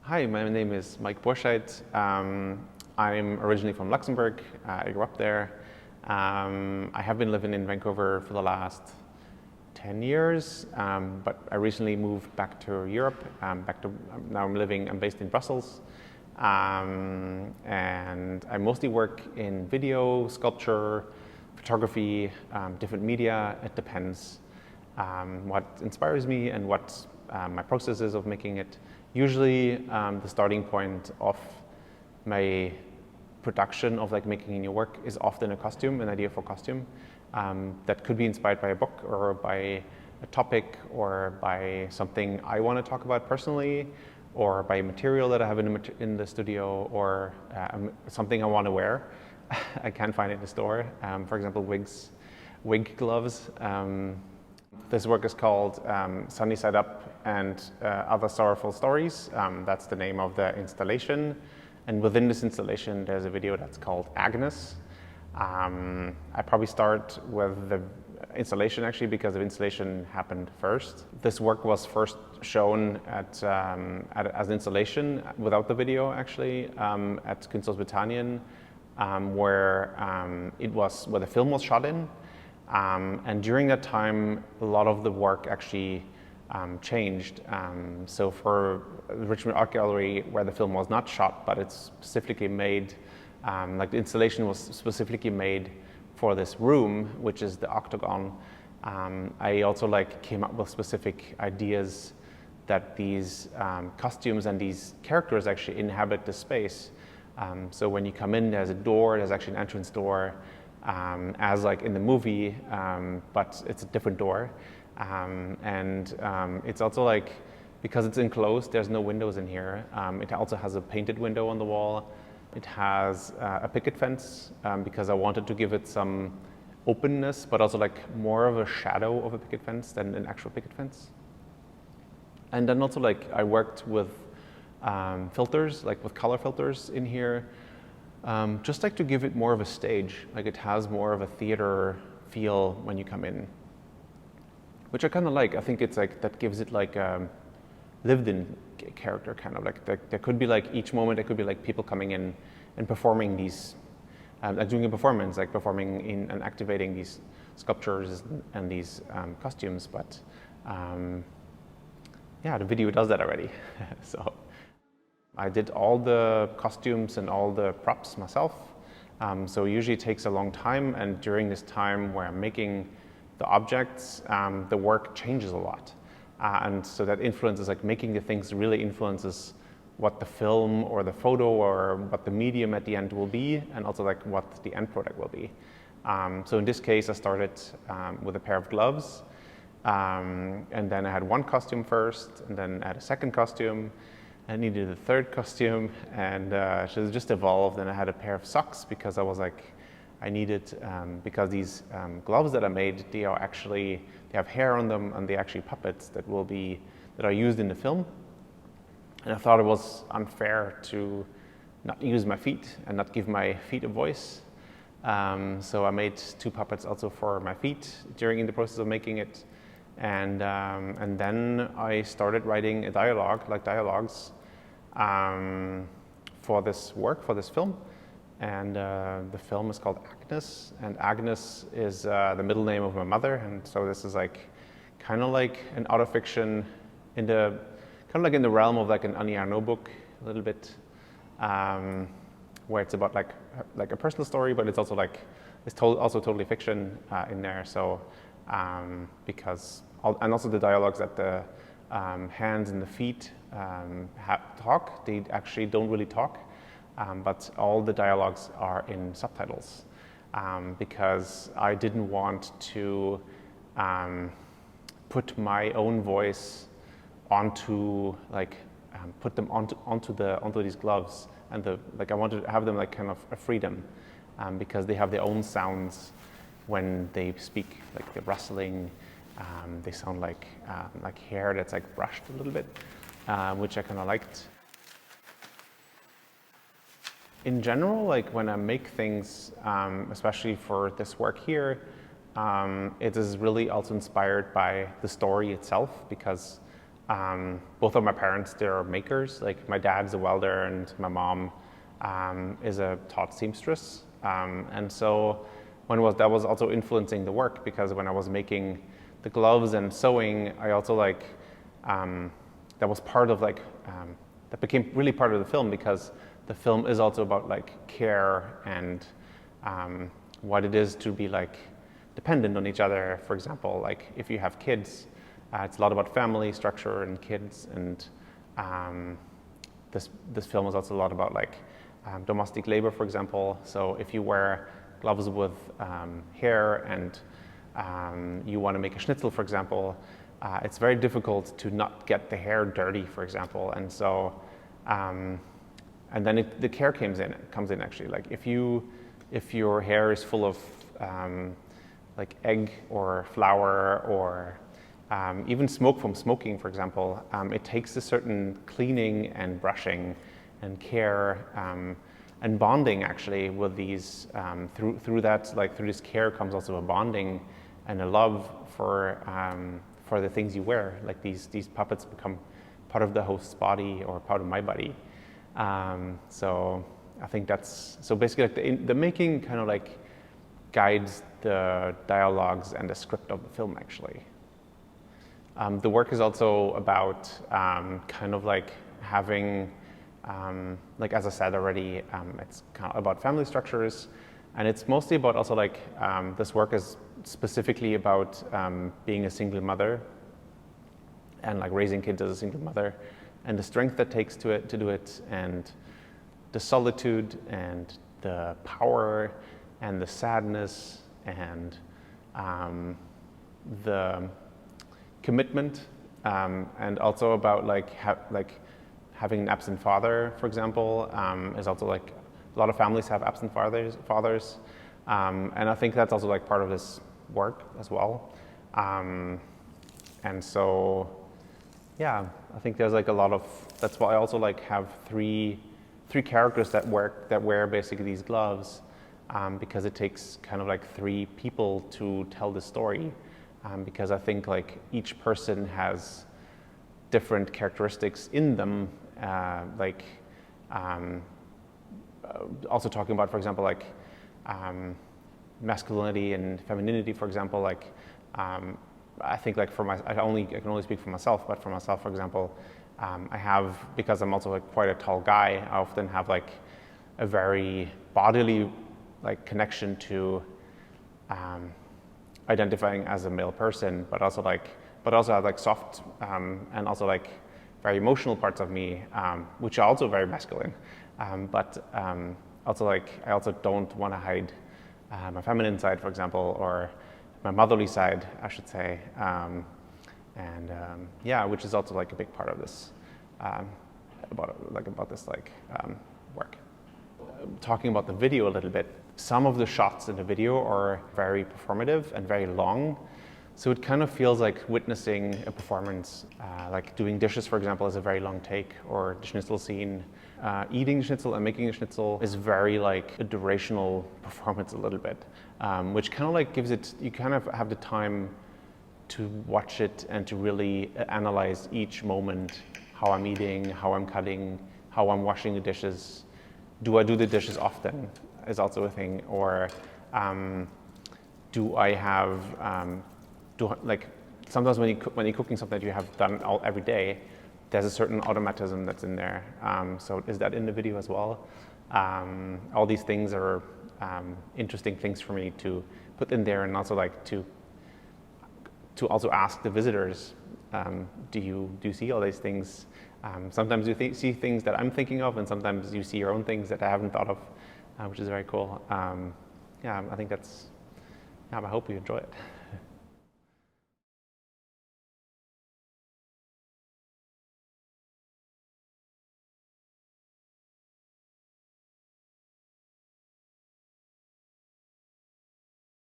Hi, my name is Mike Bourscheid. I'm originally from Luxembourg. I grew up there. I have been living in Vancouver for the last 10 years, but I recently moved back to Europe. Now I'm based in Brussels. And I mostly work in video, sculpture, photography, different media. It depends what inspires me and what my process is of making it. Usually the starting point of my production of making a new work is often a costume, an idea for costume that could be inspired by a book or by a topic or by something I want to talk about personally, or by material that I have in the studio, or something I want to wear. I can't find it in the store. For example, wig gloves. This work is called Sunny Side Up and Other Sorrowful Stories. That's the name of the installation. And within this installation, there's a video that's called Agnes. I probably start with the installation actually because the installation happened first. This work was first shown as an installation without the video actually at Künstlerhaus Bethanien, where the film was shot in. And during that time, a lot of the work actually changed. So for the Richmond Art Gallery, where the film was not shot, but it's specifically made, the installation was specifically made for this room, which is the octagon. I also came up with specific ideas that these costumes and these characters actually inhabit the space. So when you come in, there's a door, there's actually an entrance door, as in the movie, but it's a different door. It's also because it's enclosed, there's no windows in here. It also has a painted window on the wall. It has a picket fence because I wanted to give it some openness, but also more of a shadow of a picket fence than an actual picket fence. And then also I worked with filters, with color filters in here, just to give it more of a stage. It has more of a theater feel when you come in, which I kind of like. I think it's that gives it a lived-in character, kind of there could be each moment there could be people coming in and performing these, doing a performance, performing in and activating these sculptures and these costumes. But yeah, the video does that already. So I did all the costumes and all the props myself. So it usually takes a long time, and during this time where I'm making the objects, the work changes a lot. And so that influences, making the things really influences what the film or the photo or what the medium at the end will be, and also what the end product will be. So in this case, I started with a pair of gloves, and then I had one costume first, and then I had a second costume. I needed a third costume, and so it just evolved. And I had a pair of socks because I was I needed, because these gloves that I made, they have hair on them, and they're actually puppets that are used in the film. And I thought it was unfair to not use my feet and not give my feet a voice. So I made two puppets also for my feet during the process of making it. And then I started writing dialogues for this work, for this film. And the film is called Agnes, and Agnes is the middle name of my mother. And so this is kind of an autofiction in the in the realm of an Annie Arnaud book a little bit, where it's about a personal story, but it's also also totally fiction in there. So and also the dialogues that the hands and the feet talk, they actually don't really talk. But all the dialogues are in subtitles because I didn't want to put my own voice onto put them onto these gloves, and I wanted to have them kind of a freedom because they have their own sounds when they speak, the rustling. They sound like hair that's brushed a little bit, which I kind of liked. In general, when I make things, especially for this work here, it is really also inspired by the story itself, because Both of my parents, they're makers. Like my dad's a welder and my mom is a taught seamstress. And so that was also influencing the work, because when I was making the gloves and sewing, I also that was part of that became really part of the film, because the film is also about care and what it is to be dependent on each other. For example, if you have kids, it's a lot about family structure and kids, and this film is also a lot about domestic labor, for example. So if you wear gloves with hair and you want to make a schnitzel, for example, it's very difficult to not get the hair dirty, for example. And so, and then the care comes in actually. If your hair is full of egg or flour or even smoke from smoking, for example, it takes a certain cleaning and brushing and care and bonding actually with these. Through this care comes also a bonding and a love for the things you wear. These puppets become part of the host's body or part of my body. So I think that's basically the making kind of guides the dialogues and the script of the film actually. The work is also about having, as I said already, it's kind of about family structures, and it's mostly about also this work is specifically about being a single mother and raising kids as a single mother, and the strength that takes to do it, and the solitude and the power and the sadness and the commitment, and also about having an absent father, for example, is also a lot of families have absent fathers, and I think that's also part of this work as well. And so, yeah, I think there's a lot of. That's why I also have three characters that wear basically these gloves, because it takes kind of three people to tell the story. Because I think each person has different characteristics in them. Also talking about, for example, masculinity and femininity, for example. I think I can only speak for myself, but for myself, for example, I have, because I'm also quite a tall guy, I often have a very bodily connection to identifying as a male person, but also have soft and also very emotional parts of me, which are also very masculine. But also I also don't want to hide my feminine side, for example, or my motherly side, I should say, which is also a big part of this about this work. Talking about the video a little bit, some of the shots in the video are very performative and very long, so it kind of feels like witnessing a performance. Doing dishes, for example, is a very long take, or the schnitzel scene. Eating schnitzel and making a schnitzel is very a durational performance a little bit, which kind of gives it, you kind of have the time to watch it and to really analyze each moment, how I'm eating, how I'm cutting, how I'm washing the dishes. Do I do the dishes often is also a thing, or do I have, sometimes when you're cooking something that you have done every day, there's a certain automatism that's in there. So is that in the video as well? All these things are interesting things for me to put in there, and also to also ask the visitors, do you see all these things? Sometimes you see things that I'm thinking of, and sometimes you see your own things that I haven't thought of, which is very cool. I think I hope you enjoy it.